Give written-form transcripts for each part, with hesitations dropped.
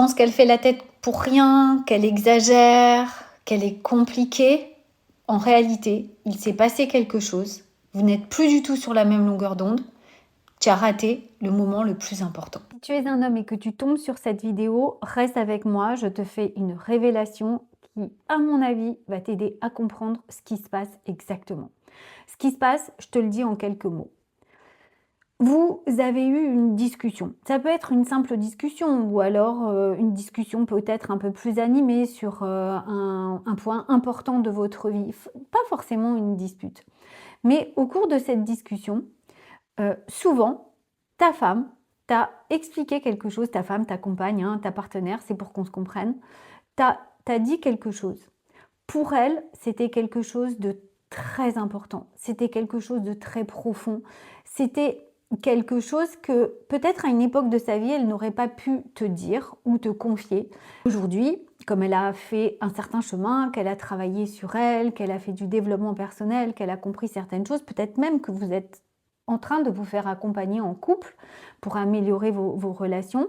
pense qu'elle fait la tête pour rien, qu'elle exagère, qu'elle est compliquée. En réalité, il s'est passé quelque chose. Vous n'êtes plus du tout sur la même longueur d'onde. Tu as raté le moment le plus important. Si tu es un homme et que tu tombes sur cette vidéo, reste avec moi, je te fais une révélation qui, à mon avis, va t'aider à comprendre ce qui se passe exactement. Ce qui se passe, je te le dis en quelques mots. Vous avez eu une discussion. Ça peut être une simple discussion ou alors une discussion peut-être un peu plus animée sur un point important de votre vie. Pas forcément une dispute. Mais au cours de cette discussion, souvent, ta femme t'a expliqué quelque chose, ta femme, ta compagne, hein, ta partenaire, c'est pour qu'on se comprenne, t'a dit quelque chose. Pour elle, c'était quelque chose de très important, c'était quelque chose de très profond, c'était quelque chose que peut-être à une époque de sa vie, elle n'aurait pas pu te dire ou te confier. Aujourd'hui, comme elle a fait un certain chemin, qu'elle a travaillé sur elle, qu'elle a fait du développement personnel, qu'elle a compris certaines choses, peut-être même que vous êtes en train de vous faire accompagner en couple pour améliorer vos relations,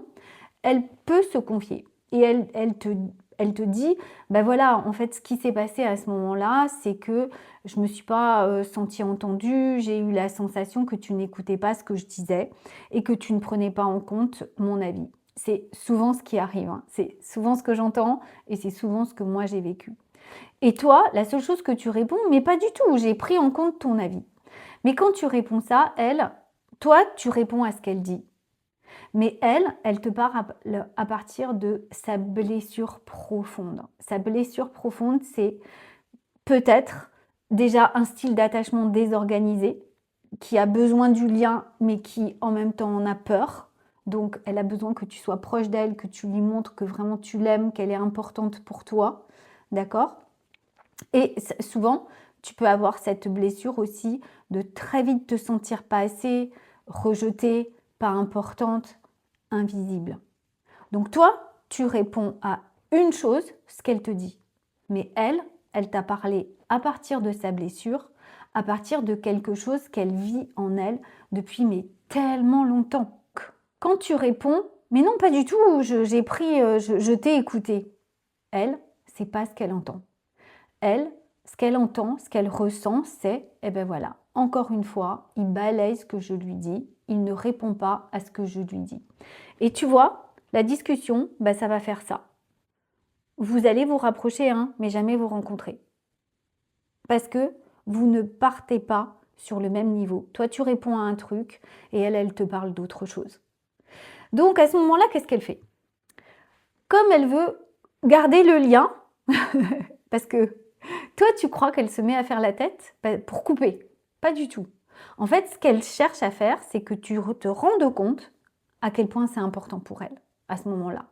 elle peut se confier. Et elle te dit, ben voilà, en fait, ce qui s'est passé à ce moment-là, c'est que je ne me suis pas sentie entendue, j'ai eu la sensation que tu n'écoutais pas ce que je disais et que tu ne prenais pas en compte mon avis. C'est souvent ce qui arrive, hein. C'est souvent ce que j'entends et c'est souvent ce que moi j'ai vécu. Et toi, la seule chose que tu réponds, mais pas du tout, j'ai pris en compte ton avis. Mais quand tu réponds ça, toi, tu réponds à ce qu'elle dit. Mais elle te parle à partir de sa blessure profonde. Sa blessure profonde, c'est peut-être déjà un style d'attachement désorganisé, qui a besoin du lien, mais qui en même temps en a peur. Donc, elle a besoin que tu sois proche d'elle, que tu lui montres que vraiment tu l'aimes, qu'elle est importante pour toi. D'accord? Et souvent, tu peux avoir cette blessure aussi de très vite te sentir pas assez, rejetée, pas importante, invisible. Donc toi, tu réponds à une chose, ce qu'elle te dit. Mais elle t'a parlé à partir de sa blessure, à partir de quelque chose qu'elle vit en elle depuis mais tellement longtemps. Quand tu réponds, mais non pas du tout, je t'ai écouté. Elle, c'est pas ce qu'elle entend. Elle, ce qu'elle entend, ce qu'elle ressent, c'est, eh ben voilà, encore une fois, il balaye ce que je lui dis, il ne répond pas à ce que je lui dis. Et tu vois, la discussion, bah, ça va faire ça. Vous allez vous rapprocher, hein, mais jamais vous rencontrer. Parce que vous ne partez pas sur le même niveau. Toi, tu réponds à un truc et elle te parle d'autre chose. Donc, à ce moment-là, qu'est-ce qu'elle fait? Comme elle veut garder le lien, parce que toi, tu crois qu'elle se met à faire la tête pour couper. Pas du tout. En fait, ce qu'elle cherche à faire, c'est que tu te rendes compte à quel point c'est important pour elle à ce moment-là.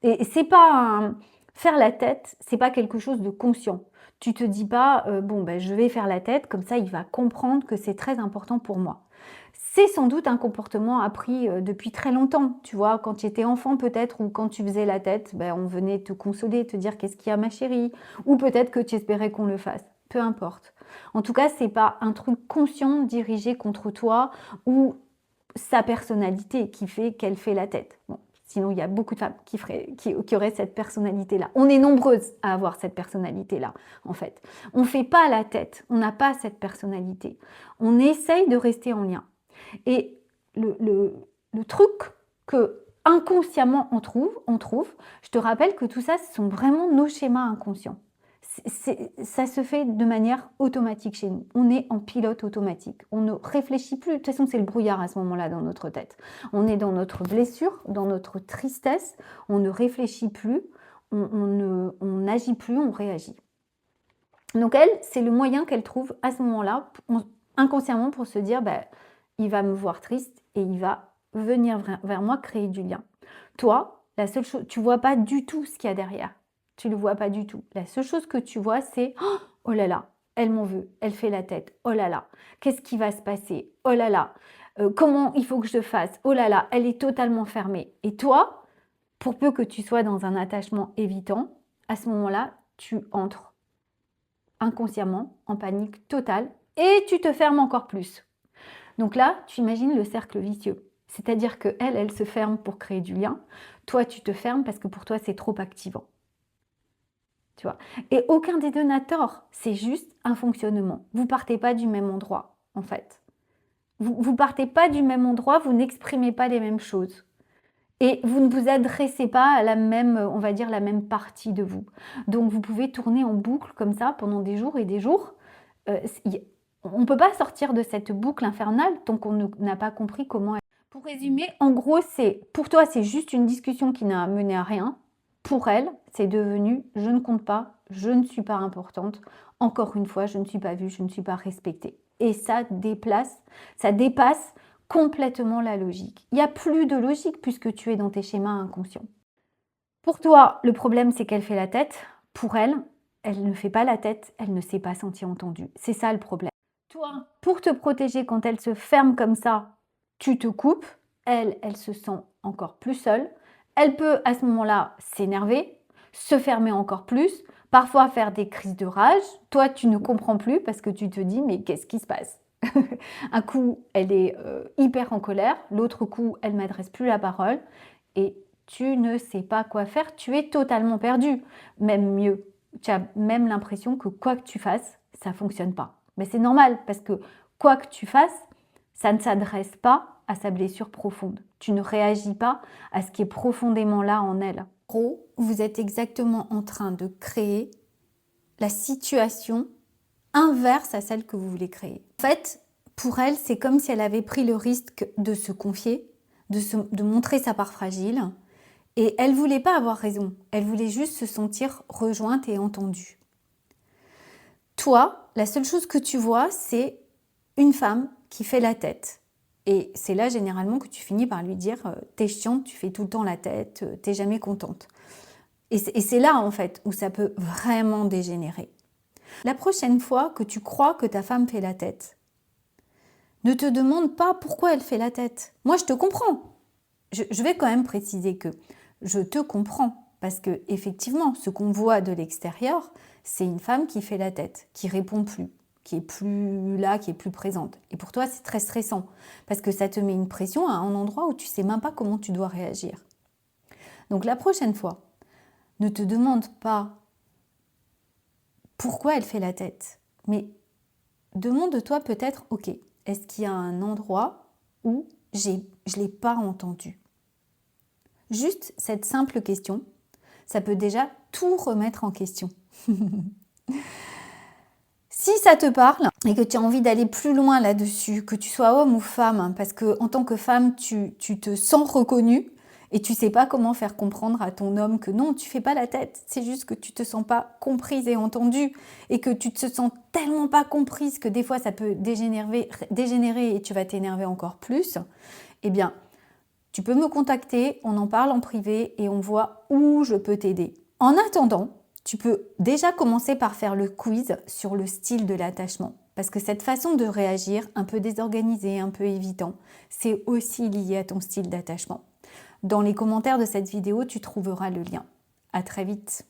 Et c'est pas faire la tête, c'est pas quelque chose de conscient. Tu te dis pas bon ben je vais faire la tête, comme ça il va comprendre que c'est très important pour moi. C'est sans doute un comportement appris depuis très longtemps, tu vois, quand tu étais enfant peut-être, ou quand tu faisais la tête, ben, on venait te consoler, te dire qu'est-ce qu'il y a ma chérie, ou peut-être que tu espérais qu'on le fasse, peu importe. En tout cas, c'est pas un truc conscient dirigé contre toi ou sa personnalité qui fait qu'elle fait la tête. Bon, sinon, il y a beaucoup de femmes qui auraient cette personnalité-là. On est nombreuses à avoir cette personnalité-là, en fait. On ne fait pas la tête, on n'a pas cette personnalité. On essaye de rester en lien. Et le truc que inconsciemment on trouve, je te rappelle que tout ça, ce sont vraiment nos schémas inconscients. Ça se fait de manière automatique chez nous. On est en pilote automatique. On ne réfléchit plus. De toute façon, c'est le brouillard à ce moment-là dans notre tête. On est dans notre blessure, dans notre tristesse. On ne réfléchit plus. On n'agit plus, on réagit. Donc elle, c'est le moyen qu'elle trouve à ce moment-là, inconsciemment, pour se dire, bah, il va me voir triste et il va venir vers moi créer du lien. Toi, la seule chose, tu vois pas du tout ce qu'il y a derrière. Tu le vois pas du tout. La seule chose que tu vois, c'est oh là là, elle m'en veut, elle fait la tête. Oh là là, qu'est-ce qui va se passer? Oh là là, comment il faut que je fasse? Oh là là, elle est totalement fermée. Et toi, pour peu que tu sois dans un attachement évitant, à ce moment-là, tu entres inconsciemment en panique totale et tu te fermes encore plus. Donc là, tu imagines le cercle vicieux. C'est-à-dire qu'elle, elle se ferme pour créer du lien. Toi, tu te fermes parce que pour toi, c'est trop activant. Tu vois? Et aucun des deux n'a tort. C'est juste un fonctionnement. Vous partez pas du même endroit, en fait. Vous partez pas du même endroit, vous n'exprimez pas les mêmes choses. Et vous ne vous adressez pas à la même, on va dire, la même partie de vous. Donc vous pouvez tourner en boucle comme ça pendant des jours et des jours. On ne peut pas sortir de cette boucle infernale tant qu'on n'a pas compris comment elle... Pour résumer, en gros, pour toi, c'est juste une discussion qui n'a mené à rien. Pour elle, c'est devenu « je ne compte pas, je ne suis pas importante, encore une fois, je ne suis pas vue, je ne suis pas respectée ». Et ça dépasse complètement la logique. Il n'y a plus de logique puisque tu es dans tes schémas inconscients. Pour toi, le problème, c'est qu'elle fait la tête. Pour elle, elle ne fait pas la tête, elle ne s'est pas sentie entendue. C'est ça le problème. Toi, pour te protéger, quand elle se ferme comme ça, tu te coupes. Elle se sent encore plus seule. Elle peut à ce moment-là s'énerver, se fermer encore plus, parfois faire des crises de rage. Toi, tu ne comprends plus parce que tu te dis « mais qu'est-ce qui se passe ?» Un coup, elle est hyper en colère. L'autre coup, elle ne m'adresse plus la parole. Et tu ne sais pas quoi faire. Tu es totalement perdu. Même mieux, tu as même l'impression que quoi que tu fasses, ça ne fonctionne pas. Mais c'est normal parce que quoi que tu fasses, ça ne s'adresse pas à sa blessure profonde. Tu ne réagis pas à ce qui est profondément là en elle. En gros, vous êtes exactement en train de créer la situation inverse à celle que vous voulez créer. En fait, pour elle, c'est comme si elle avait pris le risque de se confier, de montrer sa part fragile. Et elle ne voulait pas avoir raison. Elle voulait juste se sentir rejointe et entendue. Toi, la seule chose que tu vois, c'est une femme qui fait la tête. Et c'est là, généralement, que tu finis par lui dire « t'es chiante, tu fais tout le temps la tête, t'es jamais contente ». Et c'est là, en fait, où ça peut vraiment dégénérer. La prochaine fois que tu crois que ta femme fait la tête, ne te demande pas pourquoi elle fait la tête. Moi, je te comprends. Je vais quand même préciser que je te comprends. Parce que effectivement, ce qu'on voit de l'extérieur, c'est une femme qui fait la tête, qui répond plus, qui est plus là, qui est plus présente. Et pour toi, c'est très stressant parce que ça te met une pression à un endroit où tu sais même pas comment tu dois réagir. Donc la prochaine fois, ne te demande pas pourquoi elle fait la tête, mais demande-toi peut-être, ok, est-ce qu'il y a un endroit où je ne l'ai pas entendu? Juste cette simple question, ça peut déjà tout remettre en question. Si ça te parle et que tu as envie d'aller plus loin là-dessus, que tu sois homme ou femme, hein, parce qu'en tant que femme, tu te sens reconnue et tu ne sais pas comment faire comprendre à ton homme que non, tu ne fais pas la tête, c'est juste que tu ne te sens pas comprise et entendue et que tu te sens tellement pas comprise que des fois ça peut dégénérer et tu vas t'énerver encore plus, eh bien, tu peux me contacter, on en parle en privé et on voit où je peux t'aider. En attendant, tu peux déjà commencer par faire le quiz sur le style de l'attachement. Parce que cette façon de réagir, un peu désorganisée, un peu évitant, c'est aussi lié à ton style d'attachement. Dans les commentaires de cette vidéo, tu trouveras le lien. À très vite.